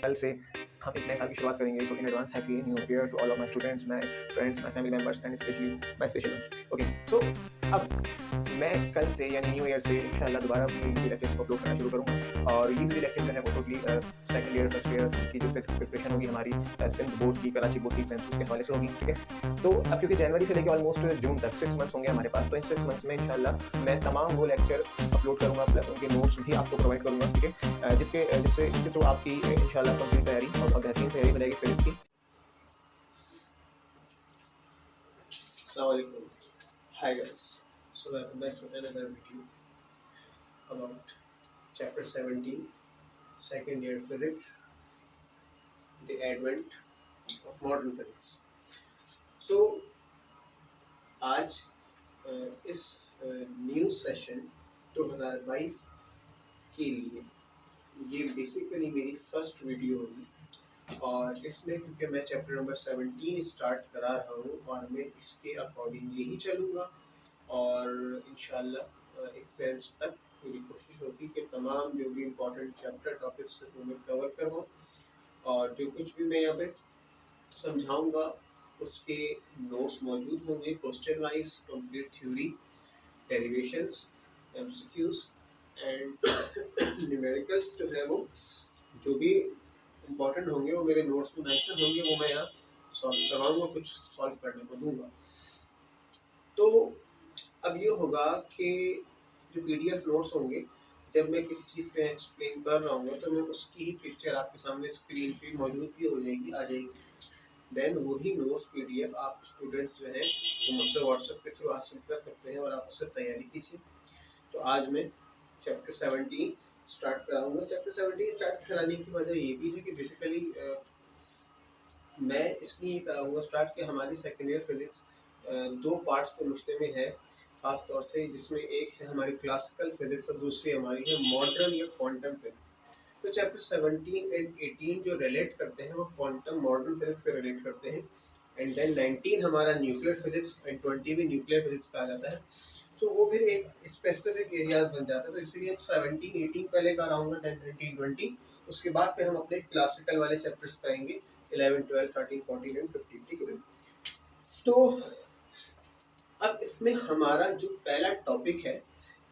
कल से हम एक नए साल की शुरुआत करेंगे। So in advance happy new year to all of my students, my friends, my family members and specially my special ones. Okay, so अब मैं कल से यानी न्यू ईयर से इंशाल्लाह दोबारा अपनी हिंदी लेक्चर्स को अपलोड करना शुरू करूँगा। और ये हिंदी लेक्चर जो है वो totally second year first year की जो प्रिपरेशन होगी हमारी सिंध बोर्ड की, कराची बोर्ड की सेंसूस के हवाले से होगी। ठीक है, तो अब क्योंकि जनवरी से लेकर ऑलमोस्ट जून तक 6 मंथ्स होंगे हमारे पास, तो इन 6 मंथ्स में इंशाल्लाह मैं तमाम वो लेक्चर अपलोड करूँगा, प्लस उनके नोट्स भी आपको प्रोवाइड करूँगा। ठीक है, जिसके थ्रू आपकी इंशाल्लाह कंप्लीट तैयारी और बेहतरीन तैयारी हो जाएगी फिजिक्स की। Assalamualaikum. Hi guys. So welcome back to another video about chapter 17, second year physics, the advent of modern physics. So आज इस न्यू सेशन 2022 के लिए ये बेसिकली मेरी फर्स्ट वीडियो होगी और इसमें क्योंकि मैं चैप्टर नंबर 17 स्टार्ट करा रहा हूँ और मैं इसके अकॉर्डिंगली ही चलूँगा और इंशाल्लाह एग्जाम्स तक मेरी कोशिश होगी कि तमाम जो भी इम्पोर्टेंट चैप्टर टॉपिक्स हैं वो मैं कवर करवाऊँ और जो कुछ भी मैं यहाँ पे समझाऊँगा उसके नोट्स मौजूद होंगे, question wise, complete theory, derivations, MCQs and numericals जो है वो जो भी इम्पोर्टेंट होंगे वो मेरे नोट्स में मेंशन होंगे, वो मैं यहाँ सॉल्व करवाऊँगा, कुछ सॉल्व करने को दूंगा। तो अब ये होगा कि जो पीडीएफ नोट्स होंगे, जब मैं किसी चीज़ पे एक्सप्लेन कर रहा हूँ तो मैं उसकी ही पिक्चर आपके सामने स्क्रीन पे मौजूद भी हो जाएगी, आ जाएगी। देन वही नोट्स पीडीएफ आप स्टूडेंट्स जो हैं वो मुझसे व्हाट्सएप के थ्रू हासिल कर सकते हैं और आप उससे तैयारी कीजिए। तो आज मैं चैप्टर 17 स्टार्ट कराऊंगा। चैप्टर 17 स्टार्ट कराने की वजह ये भी है कि बेसिकली मैं इसलिए कराऊंगा स्टार्ट कि हमारी सेकेंड ईयर फिजिक्स दो पार्ट्स पे मुश्तमिल है ख़ास तौर से, जिसमें एक है हमारी क्लासिकल फिजिक्स और दूसरी हमारी है मॉडर्न या क्वांटम फिजिक्स। तो चैप्टर 17 एंड 18 जो रिलेट करते हैं वो क्वांटम मॉडर्न फिजिक्स से रिलेट करते हैं एंड देन 19 हमारा न्यूक्लियर फिजिक्स एंड 20 भी न्यूक्लियर फिजिक्स पे आ जाता है। तो वो फिर एक स्पेसिफिक एरियाज बन जाता है। तो इसीलिए 17 18 पहले का आऊँगा, देन 19 20, उसके बाद फिर हम अपने क्लासिकल वाले चैप्टर्स पे आएंगे 11 12 13 14 एंड 15। ठीक है, तो अब इसमें हमारा जो पहला टॉपिक है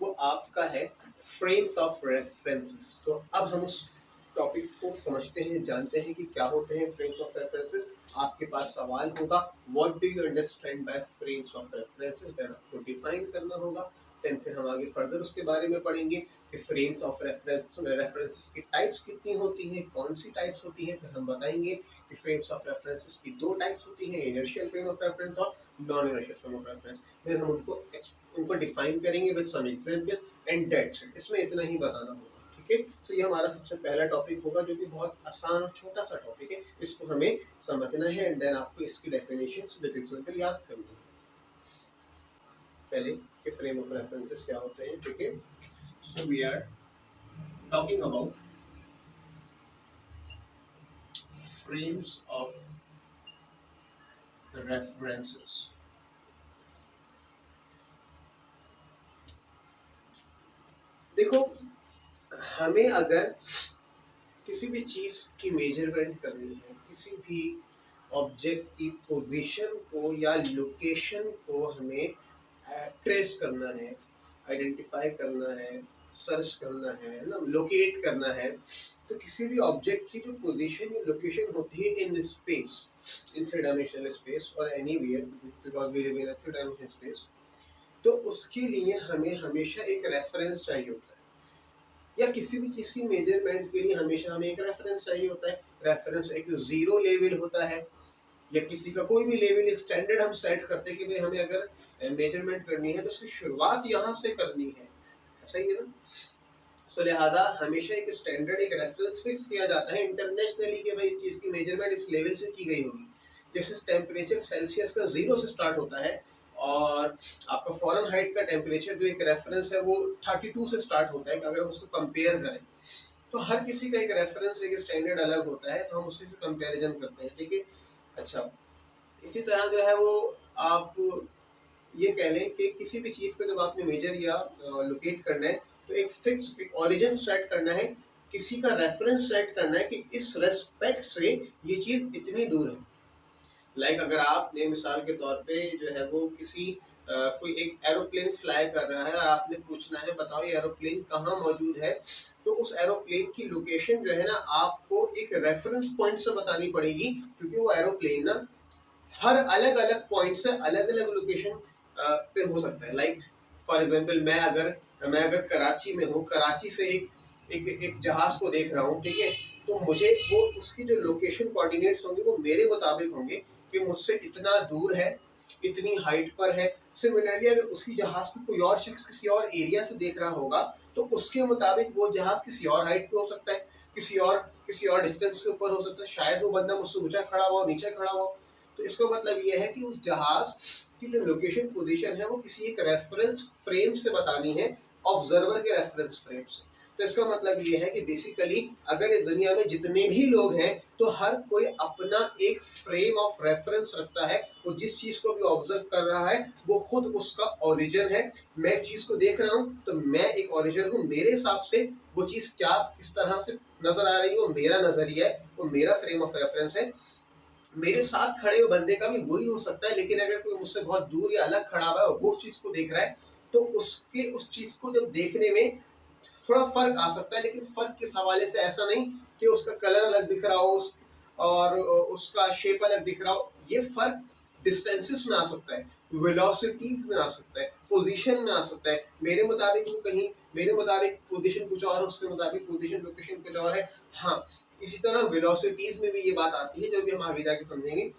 वो आपका है फ्रेम्स ऑफ रेफरेंसेस। तो अब हम उस टॉपिक को समझते हैं, जानते हैं कि क्या होते हैं फ्रेम्स ऑफ रेफरेंसेस। आपके पास सवाल होगा what do you understand by frames of references, then आपको डिफाइन करना होगा। देन फिर हम आगे फर्दर उसके बारे में पढ़ेंगे कि फ्रेम्स ऑफ रेफरेंसेस की टाइप्स कितनी होती हैं, कौन सी टाइप्स होती हैं। फिर हम बताएंगे कि फ्रेम्स ऑफ रेफरेंसेस की दो टाइप्स होती हैं, इनर्शियल फ्रेम ऑफ रेफरेंस और non inertial frame of reference. फिर हम उनको डिफाइन करेंगे with some examples and that's it. इसमें इतना ही बताना होगा। ठीक है, तो ये हमारा सबसे पहला टॉपिक होगा जो कि बहुत आसान और छोटा सा टॉपिक है, इसको हमें समझना है एंड देन आपको इसकी डेफिनेशंस विद एग्जांपल याद करनी है। पहले कि फ्रेम ऑफ रेफरेंसेस क्या होते हैं। ठीक है, so we are talking about frames of references. देखो, हमें अगर किसी भी चीज की मेजरमेंट करनी है, किसी भी ऑब्जेक्ट की पोजीशन को या लोकेशन को हमें ट्रेस करना है, आइडेंटिफाई करना है, सर्च करना है ना, लोकेट करना है, तो किसी भी ऑब्जेक्ट की जो पोजीशन या लोकेशन होती है in space, in three dimensional space और anywhere, because we live in three dimensional space, तो उसके लिए हमें हमेशा एक रेफरेंस चाहिए होता है। या किसी भी चीज़ की मेजरमेंट के लिए हमेशा हमें एक रेफरेंस चाहिए होता है। रेफरेंस एक जीरो लेवल होता है या किसी का कोई भी लेवल स्टैंडर्ड हम सेट करते हैं कि भाई हमें अगर मेजरमेंट करनी है तो उसकी शुरुआत यहाँ से करनी है, ऐसा ही है ना। सो लिहाजा हमेशा एक स्टैंडर्ड, एक रेफरेंस फिक्स किया जाता है इंटरनेशनली कि भाई इस चीज़ की मेजरमेंट इस लेवल से की गई होगी। जैसे टेम्परेचर सेल्सियस का 0 से स्टार्ट होता है और आपका फॉरेन हाइट का टेम्परेचर जो एक रेफरेंस है वो 32 से स्टार्ट होता है। अगर हम उसको कंपेयर करें तो हर किसी का एक रेफरेंस, एक स्टैंडर्ड अलग होता है, तो हम उसी से कंपैरिजन करते हैं। ठीक है, अच्छा, इसी तरह जो है वो आप ये कह लें कि किसी भी चीज़ को जब आपने मेजर या लोकेट करना है तो एक फिक्स एक ओरिजिन सेट करना है किसी का रेफरेंस सेट करना है कि इस रेस्पेक्ट से ये चीज इतनी दूर है। लाइक अगर आपने मिसाल के तौर पे जो है वो किसी कोई एक एरोप्लेन फ्लाई कर रहा है और आपने पूछना है बताओ ये एरोप्लेन कहाँ मौजूद है, तो उस एरोप्लेन की लोकेशन जो है ना आपको एक रेफरेंस पॉइंट से बतानी पड़ेगी, क्योंकि वो एरोप्लेन ना हर अलग अलग पॉइंट से अलग अलग लोकेशन पे हो सकता है। लाइक फॉर एग्जांपल मैं अगर कराची में हूँ, कराची से एक जहाज को देख रहा हूँ, ठीक है, तो मुझे वो उसकी जो लोकेशन कोऑर्डिनेट्स होंगे वो मेरे मुताबिक होंगे कि मुझसे इतना दूर है, इतनी हाइट पर है। सिमिलरली अगर उसकी जहाज को कोई और शख्स किसी और एरिया से देख रहा होगा तो उसके मुताबिक वो जहाज किसी और हाइट पे हो सकता है, किसी और डिस्टेंस के ऊपर हो सकता है, शायद वो बंदा मुझसे ऊंचा खड़ा हुआ, नीचे खड़ा हुआ। तो इसका मतलब ये है कि उस जहाज की जो लोकेशन पोजीशन है वो किसी एक रेफरेंस फ्रेम से बतानी है, ऑब्जर्वर के रेफरेंस फ्रेम से। तो इसका मतलब ये है कि बेसिकली अगर इस दुनिया में जितने भी लोग हैं तो हर कोई अपना एक फ्रेम ऑफ रेफरेंस रखता है। वो जिस चीज को भी ऑब्जर्व कर रहा है वो खुद उसका ओरिजिन है। मैं एक चीज को देख रहा हूँ तो मैं एक ओरिजिन हूँ, मेरे हिसाब से वो चीज क्या किस तरह से नजर आ रही है वो मेरा नजरिया है, वो मेरा फ्रेम ऑफ रेफरेंस है। मेरे साथ खड़े हुए बंदे का भी वही हो सकता है, लेकिन अगर कोई मुझसे बहुत दूर या अलग खड़ा हुआ है और वो उस चीज को देख रहा है तो उसके उस चीज को जब देखने में थोड़ा फर्क आ सकता है। लेकिन फर्क किस हवाले से, ऐसा नहीं कि उसका कलर अलग दिख रहा हो और उसका शेप अलग दिख रहा हो। ये फर्क डिस्टेंसेस में आ सकता है, वेलोसिटीज में आ सकता है, पोजीशन में आ सकता है। मेरे मुताबिक वो कहीं, मेरे मुताबिक पोजीशन कुछ और है, उसके मुताबिक पोजीशन लोकेशन कुछ और है। हाँ, इसी तरह वेलोसिटीज में भी ये बात आती है जो भी हम आगे जाके समझेंगे।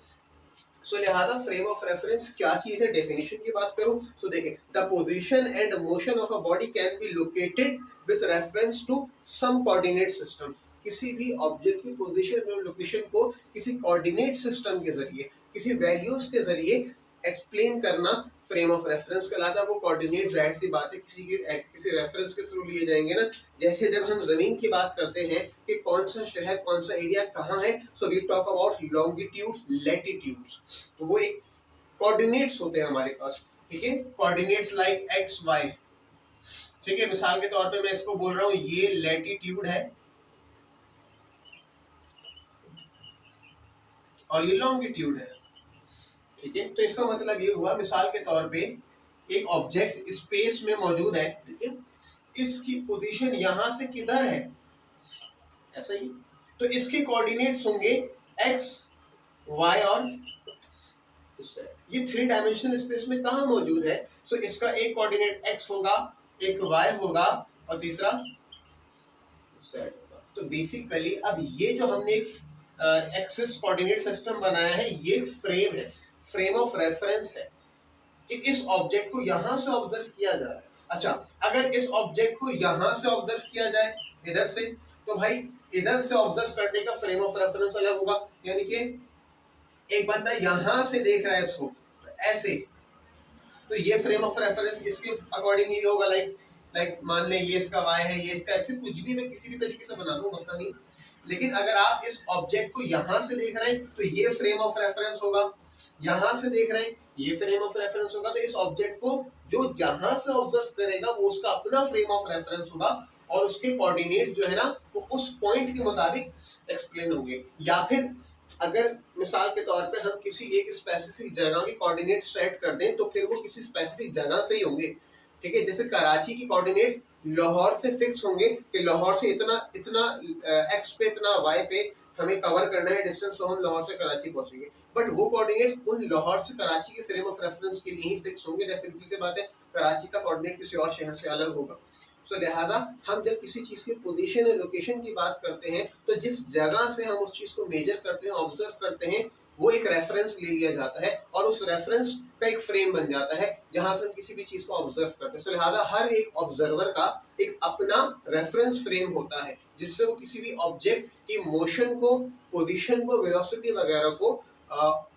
सो लिहाजा फ्रेम ऑफ रेफरेंस क्या चीज है, डेफिनेशन की बात करूं तो देखिए, the position and motion of a body can be located with reference to some coordinate system. किसी भी ऑब्जेक्ट की पोजीशन और लोकेशन को किसी कोऑर्डिनेट सिस्टम के जरिए, किसी वैल्यूज के जरिए एक्सप्लेन करना फ्रेम ऑफ रेफरेंस कहलाता है। वो कोऑर्डिनेट जाहिर सी बात है किसी रेफरेंस के थ्रू लिए जाएंगे ना। जैसे जब हम जमीन की बात करते हैं कि कौन सा शहर कौन सा एरिया कहाँ है, so we talk about longitudes latitudes, तो वो एक कोऑर्डिनेट्स होते हैं हमारे पास, ठीक है, कोऑर्डिनेट्स लाइक एक्स वाई। ठीक है, मिसाल के तौर पे मैं इसको बोल रहा हूँ ये लैटिट्यूड है और ये लॉन्गिट्यूड है, ठीक है। तो इसका मतलब ये हुआ मिसाल के तौर पे एक ऑब्जेक्ट स्पेस में मौजूद है, ठीक है, इसकी पोजीशन यहां से किधर है, ऐसा ही, तो इसके कोऑर्डिनेट्स होंगे एक्स वाई और ये 3 डायमेंशनल स्पेस में कहां मौजूद है। सो इसका एक कोऑर्डिनेट एक्स होगा, एक वाई होगा और तीसरा जेड होगा। तो बेसिकली अब ये जो हमने एक एक्सिस कोऑर्डिनेट सिस्टम बनाया है ये फ्रेम है, फ्रेम ऑफ रेफरेंस है कि इस ऑब्जेक्ट को यहां से ऑब्जर्व किया जा रहा है। अच्छा, अगर इस ऑब्जेक्ट को यहां से ऑब्जर्व किया जाए इधर से, तो भाई इधर से ऑब्जर्व करने का फ्रेम ऑफ रेफरेंस अलग होगा। यानी कि एक बंदा यहां से देख रहा है इसको ऐसे, तो ये फ्रेम ऑफ रेफरेंस इसके अकॉर्डिंगली होगा। लाइक मान लें ये इसका वाई है, ये इसका एक्स है, कुछ भी मैं किसी भी तरीके से बना दूं, मसला नहीं। लेकिन अगर आप इस ऑब्जेक्ट को यहां से देख रहे हैं तो ये फ्रेम ऑफ रेफरेंस होगा, यहां से देख रहे हैं ये फ्रेम ऑफ रेफरेंस होगा। तो इस ऑब्जेक्ट को जो जहां से ऑब्जर्व करेगा वो उसका अपना फ्रेम ऑफ रेफरेंस होगा और उसके कोऑर्डिनेट्स जो है ना वो उस पॉइंट के मुताबिक एक्सप्लेन होंगे। या फिर अगर मिसाल के तौर पे हम किसी एक स्पेसिफिक जगह के कोऑर्डिनेट सेट कर दें तो फिर वो किसी स्पेसिफिक जगह से ही होंगे, ठीक है। जैसे कराची की कोऑर्डिनेट्स लाहौर से फिक्स होंगे कि लाहौर से इतना इतना एक्स पे इतना वाई पे हमें कवर करना है डिस्टेंस, तो हम लाहौर से कराची पहुंचेंगे। बट वो कोऑर्डिनेट्स उन लाहौर से कराची के फ्रेम ऑफ रेफरेंस के लिए ही फिक्स होंगे। डेफिनेटली से बात है, कराची का कोऑर्डिनेट किसी और शहर से अलग होगा। सो लिहाजा हम जब किसी चीज की पोजीशन या लोकेशन की बात करते हैं तो जिस जगह से हम उस चीज को मेजर करते हैं, ऑब्जर्व करते हैं, वो एक रेफरेंस ले लिया जाता है और उस रेफरेंस का एक फ्रेम बन जाता है जहां से हम किसी भी चीज को ऑब्जर्व करते हैं। सो लिहाजा हर एक ऑब्जर्वर का एक अपना रेफरेंस फ्रेम होता है जिससे वो किसी भी ऑब्जेक्ट की मोशन को, पोजीशन को, वेलोसिटी वगैरह को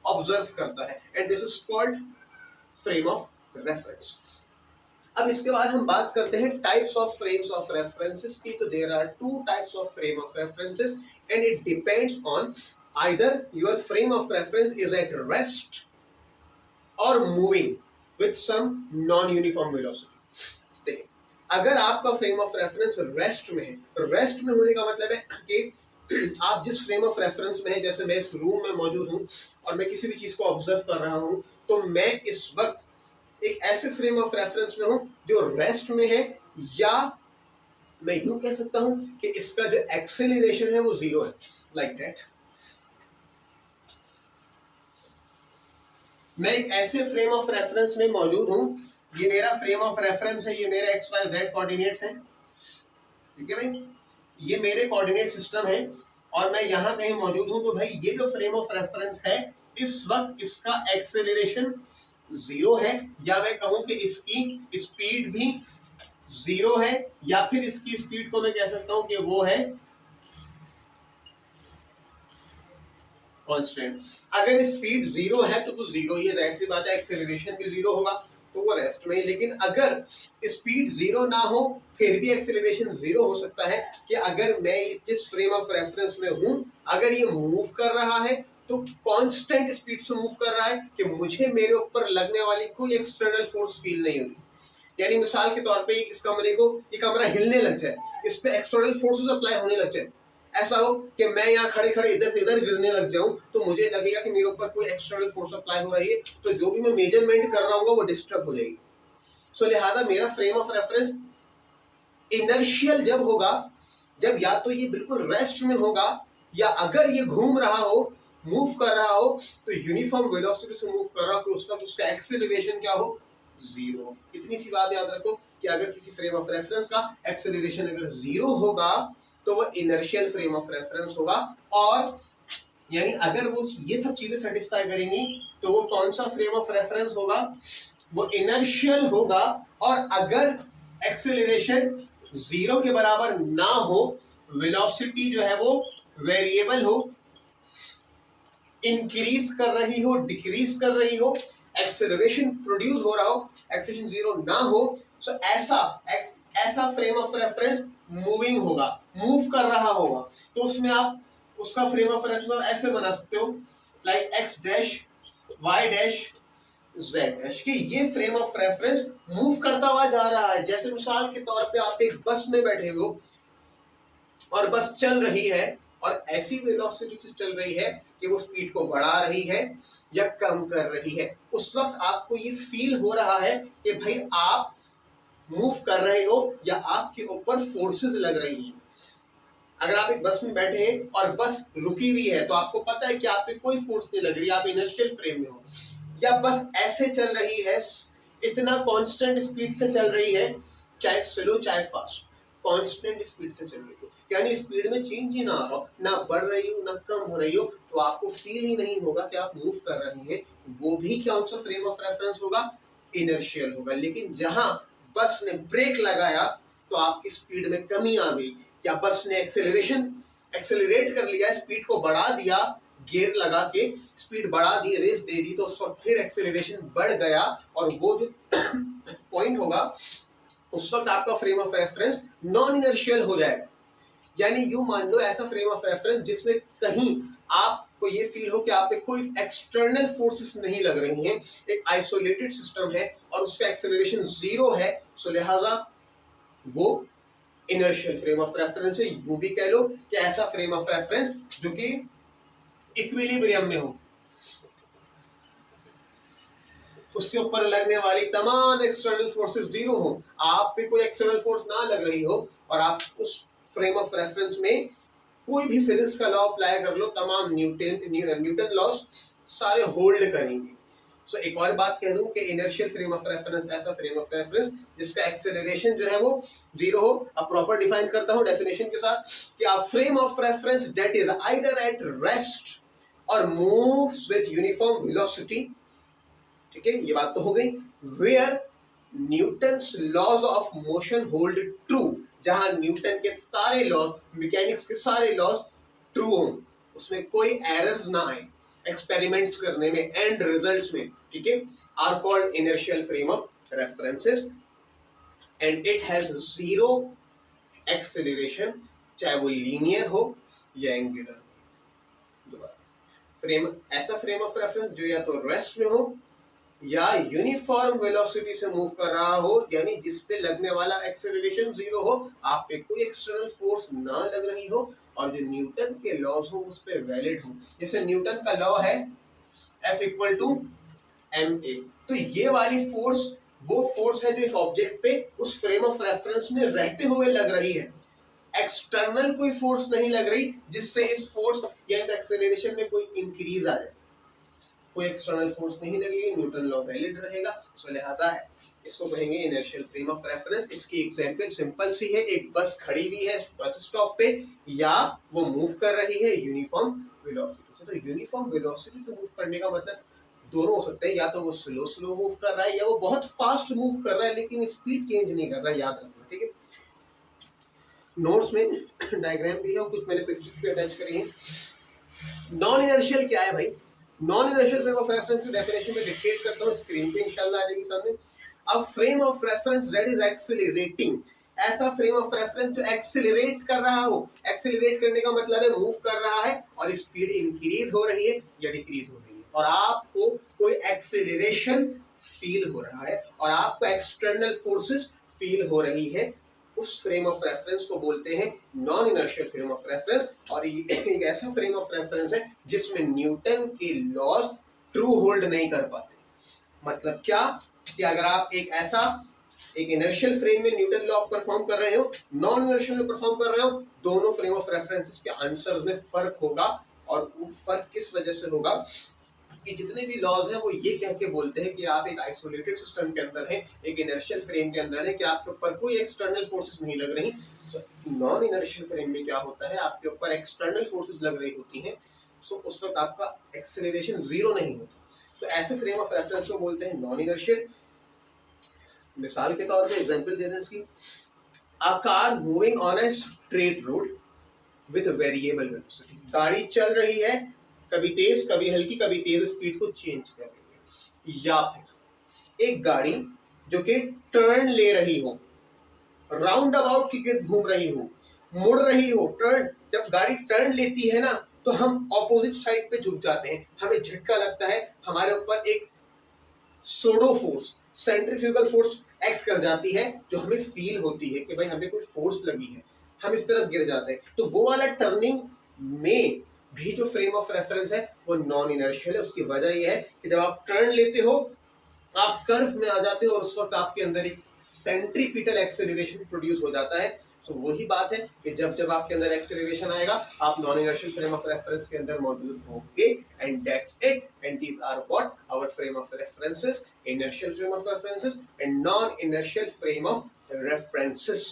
ऑब्जर्व करता है, and this is called frame of reference. अब इसके बाद हम बात करते हैं types of frames of references की। तो there are 2 types of frame of references and it depends on either your frame of reference is at rest or moving with some non-uniform velocity। देखिए, अगर आपका फ्रेम ऑफ रेफरेंस रेस्ट में है, rest में होने का मतलब है कि आप जिस फ्रेम ऑफ रेफरेंस में है, जैसे मैं इस रूम में मौजूद हूँ और मैं किसी भी चीज को ऑब्जर्व कर रहा हूँ, तो मैं इस वक्त एक ऐसे फ्रेम ऑफ रेफरेंस में हूँ जो रेस्ट में है, या मैं यूं कह सकता हूं कि इसका जो एक्सेलरेशन है वो जीरो है, लाइक दैट। मैं एक ऐसे फ्रेम ऑफ रेफरेंस में मौजूद हूं, ये मेरा फ्रेम ऑफ रेफरेंस है, ये मेरे एक्स वाई जेड कोऑर्डिनेट्स हैं, ठीक है भाई, ये मेरे कोऑर्डिनेट सिस्टम है और मैं यहां कहीं मौजूद हूं। तो भाई ये जो फ्रेम ऑफ रेफरेंस है, इस वक्त इसका एक्सेलरेशन जीरो है, या मैं कहूं कि इसकी स्पीड भी जीरो है, या फिर इसकी स्पीड को मैं कह सकता हूं कि वो है कांस्टेंट। अगर स्पीड जीरो है तो जीरो, ये जाहिर सी बात है, एक्सेलरेशन भी जीरो होगा, तो वो रेस्ट में। लेकिन अगर स्पीड जीरो ना हो फिर भी एक्सेलरेशन जीरो हो सकता है कि अगर मैं जिस फ्रेम ऑफ रेफरेंस में हूं, अगर ये मूव कर रहा है तो कांस्टेंट स्पीड से मूव कर रहा है कि मुझे मेरे ऊपर लगने वाली कोई एक्सटर्नल फोर्स फील नहीं होगी। यानी मिसाल के तौर पे इस कमरे को, ये कमरा हिलने लग जाए, इस पे एक्सटर्नल फोर्सेस अप्लाई होने लग जाए, ऐसा हो कि मैं यहाँ खड़े खड़े इधर से इधर गिरने लग जाऊं, तो मुझे लगेगा कि मेरे ऊपर कोई एक्सटर्नल फोर्स अप्लाई हो रही है, तो जो भी मैं मेजरमेंट कर रहा हूँ वो डिस्टर्ब हो जाएगी। सो लिहाजा मेरा फ्रेम ऑफ रेफरेंस इनर्शियल जब होगा, जब या तो ये बिल्कुल रेस्ट में होगा, या अगर ये घूम रहा हो, मूव कर रहा हो, तो यूनिफॉर्म वेलोसिटी से मूव कर रहा हो, उसका एक्सेलरेशन क्या हो, जीरो। इतनी सी बात याद रखो कि अगर किसी फ्रेम ऑफ रेफरेंस का एक्सेलरेशन अगर जीरो होगा तो वो इनर्शियल फ्रेम ऑफ रेफरेंस होगा। और यानी अगर वो ये सब चीजें सेटिस्फाई करेंगी तो वो कौन सा फ्रेम ऑफ रेफरेंस होगा, वो इनर्शियल होगा। और अगर एक्सेलरेशन जीरो के बराबर ना हो, वेलोसिटी जो है वो वेरिएबल हो, इंक्रीज कर रही हो, डिक्रीज कर रही हो, एक्सेलरेशन प्रोड्यूस हो रहा हो, एक्सेलरेशन जीरो ना हो, सो ऐसा फ्रेम ऑफ रेफरेंस मूविंग होगा, मूव कर रहा होगा। तो उसमें आप उसका फ्रेम ऑफ रेफरेंस ऐसे बना सकते हो, like X dash Y dash Z dash, कि ये फ्रेम ऑफ रेफरेंस मूव करता हुआ जा रहा है। जैसे मिसाल के तौर पे आप एक बस में बैठे हो और बस चल रही है और ऐसी वेलोसिटी से चल रही है कि वो स्पीड को बढ़ा रही है या कम कर रही है। उस वक्त आपको ये फील हो रहा है कि भाई आप मूव कर रहे हो या आपके ऊपर फोर्सेस लग रही हैं। अगर आप एक बस में बैठे हैं और बस रुकी हुई है तो आपको पता है कि आप पे कोई फोर्स नहीं लग रही, आप इनर्शियल फ्रेम में हो, या बस ऐसे चल रही है, इतना कांस्टेंट स्पीड से चल रही है, चाहे स्लो चाहे फास्ट, कांस्टेंट स्पीड से चल रही हो, यानी स्पीड में चेंज ही ना आ रहा हो, ना बढ़ रही हो ना कम हो रही हो, तो आपको फील ही नहीं होगा कि आप मूव कर रही हैं। वो भी कौन सा फ्रेम ऑफ रेफरेंस होगा, इनर्शियल होगा। लेकिन जहां बस ने ब्रेक लगाया तो आपकी स्पीड में कमी आ गई, या बस ने एक्सेलरेट कर लिया, स्पीड को बढ़ा दिया, गियर लगा के स्पीड बढ़ा दी, रेस दे दी, तो उस वक्त फिर एक्सेलरेशन बढ़ गया, और वो जो पॉइंट होगा उस वक्त आपका frame of reference non inertial हो जाएगा। यानी यूं मान लो ऐसा फ्रेम ऑफ रेफरेंस जिसमें कहीं आपको ये फील हो कि आप पे कोई एक्सटर्नल फोर्सेस नहीं लग रही हैं, एक आइसोलेटेड सिस्टम है और उसका एक्सेलरेशन जीरो है, सो लिहाजा वो इनर्शियल फ्रेम ऑफ रेफरेंस है। यूं भी कह लो कि ऐसा फ्रेम ऑफ रेफरेंस जो कि इक्विलिब्रियम में हो, उसके ऊपर लगने वाली तमाम एक्सटर्नल फोर्सेस जीरो हो, आप पे कोई एक्सटर्नल फोर्स ना लग रही हो, और आप उस फ्रेम ऑफ रेफरेंस में कोई भी फिजिक्स का लॉ अप्लाई कर लो, तमाम न्यूटन लॉस सारे होल्ड करेंगे। सो एक और बात कह दूं कि इनर्शियल फ्रेम ऑफ रेफरेंस ऐसा फ्रेम ऑफ रेफरेंस जिसका एक्सेलरेशन जो है वो जीरो हो। अब प्रॉपर डिफाइन करता हूं डेफिनेशन के साथ कि a frame of reference that is either at rest और मूव्स विद यूनिफॉर्म वेलोसिटी, ठीक है, ये बात तो हो गई, where Newton's laws of motion hold true, जहां न्यूटन के सारे लॉज, मैकेनिक्स के सारे लॉज ट्रू हो, उसमें कोई एरर्स ना आए एक्सपेरिमेंट्स करने में, एंड रिजल्ट्स में, ठीक है, are called inertial frame of references, and it has zero acceleration, चाहे वो लीनियर हो या एंगुलर हो। दोबारा फ्रेम, ऐसा फ्रेम ऑफ रेफरेंस जो या तो रेस्ट में हो या यूनिफॉर्म वेलोसिटी से मूव कर रहा हो, यानी जिस पे लगने वाला एक्सेलरेशन जीरो हो, आप पे कोई एक्सटर्नल फोर्स ना लग रही हो, और जो न्यूटन के लॉज हो उस पे वैलिड हो। जैसे न्यूटन का लॉ है F इक्वल टू ma, तो ये वाली फोर्स वो फोर्स है जो एक ऑब्जेक्ट पे उस फ्रेम ऑफ रेफरेंस में रहते हुए लग रही है। एक्सटर्नल कोई फोर्स नहीं लग रही जिससे इस फोर्स या इस एक्सेलरेशन में कोई इंक्रीज आ जाए। कोई एक्सटर्नल फोर्स नहीं लगेगी, न्यूटन लॉ वैलिड रहेगा, तो लिहाजा है इसको कहेंगे इनर्शियल फ्रेम ऑफ रेफरेंस। इसकी एग्जांपल सिंपल सी है, एक बस खड़ी हुई है बस स्टॉप पे, या वो मूव कर रही है यूनिफॉर्म वेलोसिटी से। तो यूनिफॉर्म वेलोसिटी से मूव करने का मतलब दोनों हो सकते हैं, या तो वो स्लो स्लो मूव कर रहा है या वो बहुत फास्ट मूव कर रहा है लेकिन स्पीड चेंज नहीं कर रहा है, याद रखना, ठीक है। नोट्स में डायग्राम भी है और कुछ मैंने पिक्चर्स भी अटैच करी है। नॉन इनर्शियल क्या है भाई? Non inertial frame of reference की डेफिनेशन में डिक्टेट करता हूँ, स्क्रीन पे इंशाल्लाह आ जाएगी सामने। अब frame of reference that is accelerating, ऐसा फ्रेम ऑफ रेफरेंस जो एक्सेलरेट कर रहा हो। एक्सेलरेट करने का मतलब है मूव कर रहा है और स्पीड इंक्रीज हो रही है या डिक्रीज हो रही है, और आपको कोई एक्सेलरेशन फील हो रहा है और आपको एक्सटर्नल फोर्सेस फील हो रही है, उस फ्रेम ऑफ रेफरेंस को बोलते हैं non inertial frame of reference. और ये एक ऐसा फ्रेम ऑफ रेफरेंस है जिसमें न्यूटन के लॉज ट्रू होल्ड नहीं कर पाते। मतलब क्या कि अगर आप एक इनर्शियल फ्रेम में न्यूटन लॉ परफॉर्म कर रहे हो, नॉन इनर्शियल में परफॉर्म कर रहे हो, दोनों फ्रेम ऑफ रेफरेंसेस के आंसर्स में फर्क होगा। और वो फर्क किस वजह से होगा कि जितने भी लॉज हैं वो ये कह के बोलते हैं कि आप एक आइसोलेटेड सिस्टम के अंदर हैं, एक इनर्शियल फ्रेम के अंदर है, कि आपके ऊपर कोई एक्सटर्नल फोर्सेस नहीं लग रही। नॉन इनर्शियल फ्रेम में क्या होता है, आपके ऊपर एक्सटर्नल फोर्सेस लग रही होती हैं, सो उस वक्त आपका एक्सेलरेशन जीरो नहीं होता। तो ऐसे फ्रेम ऑफ रेफरेंस को बोलते हैं नॉन इनर्शियल। मिसाल के तौर पे एग्जांपल दे दें इसकी, a car moving on a straight road with variable velocity, गाड़ी चल रही है, कभी तेज कभी हल्की कभी तेज स्पीड को चेंज कर रही है। या फिर एक गाड़ी जो कि टर्न ले रही हो, राउंड अबाउट की घूम रही हो, मुड़ रही हो। टर्न, जब गाड़ी टर्न लेती है ना तो हम ऑपोजिट साइड पे झुक जाते हैं, हमें झटका लगता है, हमारे ऊपर एक सोडो फोर्स, सेंट्रीफ्यूगल फोर्स एक्ट कर जाती है जो हमें फील होती है कि भाई हमें कोई फोर्स लगी है, हम इस तरफ गिर जाते हैं। तो वो वाला टर्निंग में भी जो फ्रेम ऑफ रेफरेंस है वो नॉन इनर्शियल है। उसकी वजह यह है कि जब आप टर्न लेते हो आप कर्व में आ जाते हो और उस वक्त आपके अंदर एक सेंट्रीपिटल एक्सेलरेशन प्रोड्यूस हो जाता है। सो वही बात है कि जब जब आपके अंदर एक्सेलरेशन आएगा आप non inertial frame of reference के अंदर मौजूद होंगे, and that's it. And these are what our frame of references, inertial frame of references and non inertial frame of references.